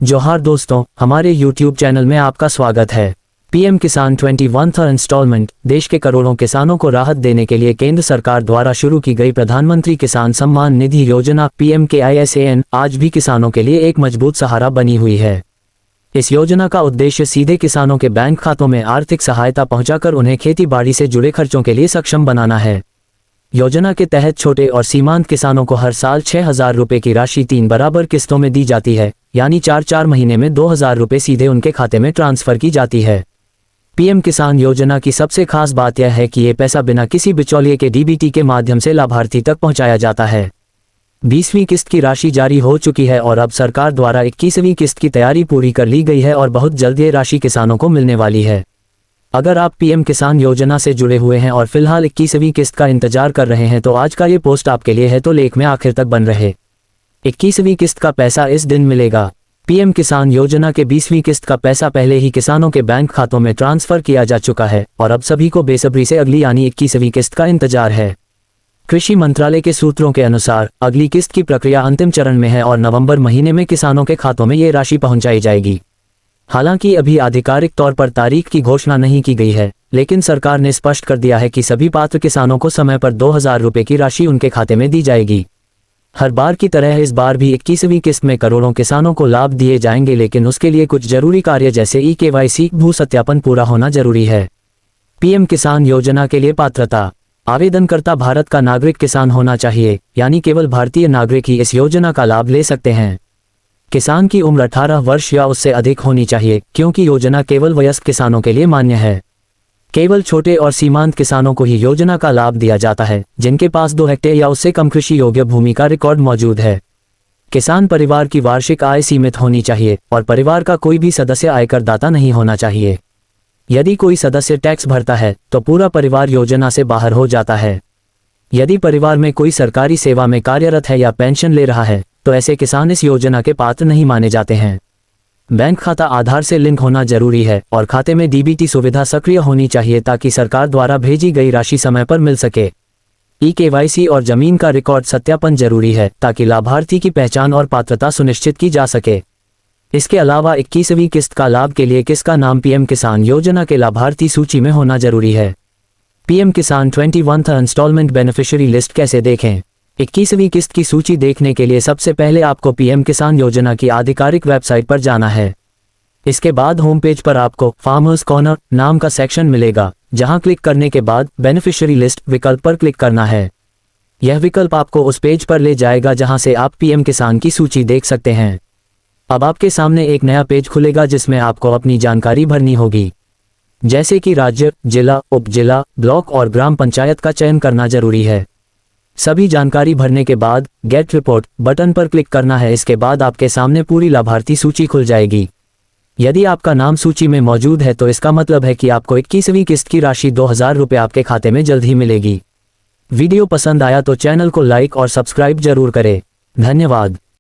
जोहार दोस्तों, हमारे YouTube चैनल में आपका स्वागत है। पीएम किसान 21वां इंस्टॉलमेंट देश के करोड़ों किसानों को राहत देने के लिए केंद्र सरकार द्वारा शुरू की गई प्रधानमंत्री किसान सम्मान निधि योजना PMKISAN आज भी किसानों के लिए एक मजबूत सहारा बनी हुई है। इस योजना का उद्देश्य सीधे किसानों के बैंक खातों में आर्थिक सहायता पहुंचाकर उन्हें खेती बाड़ी से जुड़े खर्चों के लिए सक्षम बनाना है। योजना के तहत छोटे और सीमांत किसानों को हर साल 6,000 रुपये की राशि 3 बराबर किस्तों में दी जाती है, यानी 4 महीने में 2,000 रुपये सीधे उनके खाते में ट्रांसफर की जाती है। पीएम किसान योजना की सबसे खास बात यह है कि ये पैसा बिना किसी बिचौलिए के DBT के माध्यम से लाभार्थी तक पहुंचाया जाता है। 20वीं किस्त की राशि जारी हो चुकी है और अब सरकार द्वारा 21वीं किस्त की तैयारी पूरी कर ली गई है और बहुत जल्द ये राशि किसानों को मिलने वाली है। अगर आप पीएम किसान योजना से जुड़े हुए हैं और फिलहाल 21वीं किस्त का इंतजार कर रहे हैं तो आज का ये पोस्ट आपके लिए है, तो लेख में आखिर तक बन रहे। 21वीं किस्त का पैसा इस दिन मिलेगा। पीएम किसान योजना के 20वीं किस्त का पैसा पहले ही किसानों के बैंक खातों में ट्रांसफर किया जा चुका है और अब सभी को बेसब्री से अगली यानी 21वीं किस्त का इंतजार है। कृषि मंत्रालय के सूत्रों के अनुसार अगली किस्त की प्रक्रिया अंतिम चरण में है और नवंबर महीने में किसानों के खातों में ये राशि पहुंचाई जाएगी। हालांकि अभी आधिकारिक तौर पर तारीख की घोषणा नहीं की गई है, लेकिन सरकार ने स्पष्ट कर दिया है कि सभी पात्र किसानों को समय पर 2,000 रुपये की राशि उनके खाते में दी जाएगी। हर बार की तरह इस बार भी 21वीं किस्त में करोड़ों किसानों को लाभ दिए जाएंगे, लेकिन उसके लिए कुछ जरूरी कार्य जैसे eKYC भू सत्यापन पूरा होना जरूरी है। पीएम किसान योजना के लिए पात्रता। आवेदनकर्ता भारत का नागरिक किसान होना चाहिए, यानी केवल भारतीय नागरिक ही इस योजना का लाभ ले सकते हैं। किसान की उम्र 18 वर्ष या उससे अधिक होनी चाहिए, क्योंकि योजना केवल वयस्क किसानों के लिए मान्य है। केवल छोटे और सीमांत किसानों को ही योजना का लाभ दिया जाता है, जिनके पास 2 हेक्टेयर या उससे कम कृषि योग्य भूमि का रिकॉर्ड मौजूद है। किसान परिवार की वार्षिक आय सीमित होनी चाहिए और परिवार का कोई भी सदस्य आयकर दाता नहीं होना चाहिए। यदि कोई सदस्य टैक्स भरता है तो पूरा परिवार योजना से बाहर हो जाता है। यदि परिवार में कोई सरकारी सेवा में कार्यरत है या पेंशन ले रहा है तो ऐसे किसान इस योजना के पात्र नहीं माने जाते हैं। बैंक खाता आधार से लिंक होना जरूरी है और खाते में DBT सुविधा सक्रिय होनी चाहिए ताकि सरकार द्वारा भेजी गई राशि समय पर मिल सके। eKYC और जमीन का रिकॉर्ड सत्यापन जरूरी है ताकि लाभार्थी की पहचान और पात्रता सुनिश्चित की जा सके। इसके अलावा 21वीं किस्त का लाभ के लिए किसका नाम पीएम किसान योजना के लाभार्थी सूची में होना जरूरी है। पीएम किसान 21वां इंस्टॉलमेंट बेनिफिशियरी लिस्ट कैसे देखें? 21वीं किस्त की सूची देखने के लिए सबसे पहले आपको पीएम किसान योजना की आधिकारिक वेबसाइट पर जाना है। इसके बाद होम पेज पर आपको फार्मर्स कॉर्नर नाम का सेक्शन मिलेगा, जहां क्लिक करने के बाद बेनिफिशियरी लिस्ट विकल्प पर क्लिक करना है। यह विकल्प आपको उस पेज पर ले जाएगा जहां से आप पीएम किसान की सूची देख सकते हैं। अब आपके सामने एक नया पेज खुलेगा जिसमें आपको अपनी जानकारी भरनी होगी, जैसे कि राज्य, जिला, उप जिला, ब्लॉक और ग्राम पंचायत का चयन करना जरूरी है। सभी जानकारी भरने के बाद गेट रिपोर्ट बटन पर क्लिक करना है। इसके बाद आपके सामने पूरी लाभार्थी सूची खुल जाएगी। यदि आपका नाम सूची में मौजूद है तो इसका मतलब है कि आपको 21वीं किस्त की राशि 2,000 रुपये आपके खाते में जल्द ही मिलेगी। वीडियो पसंद आया तो चैनल को लाइक और सब्सक्राइब जरूर करें। धन्यवाद।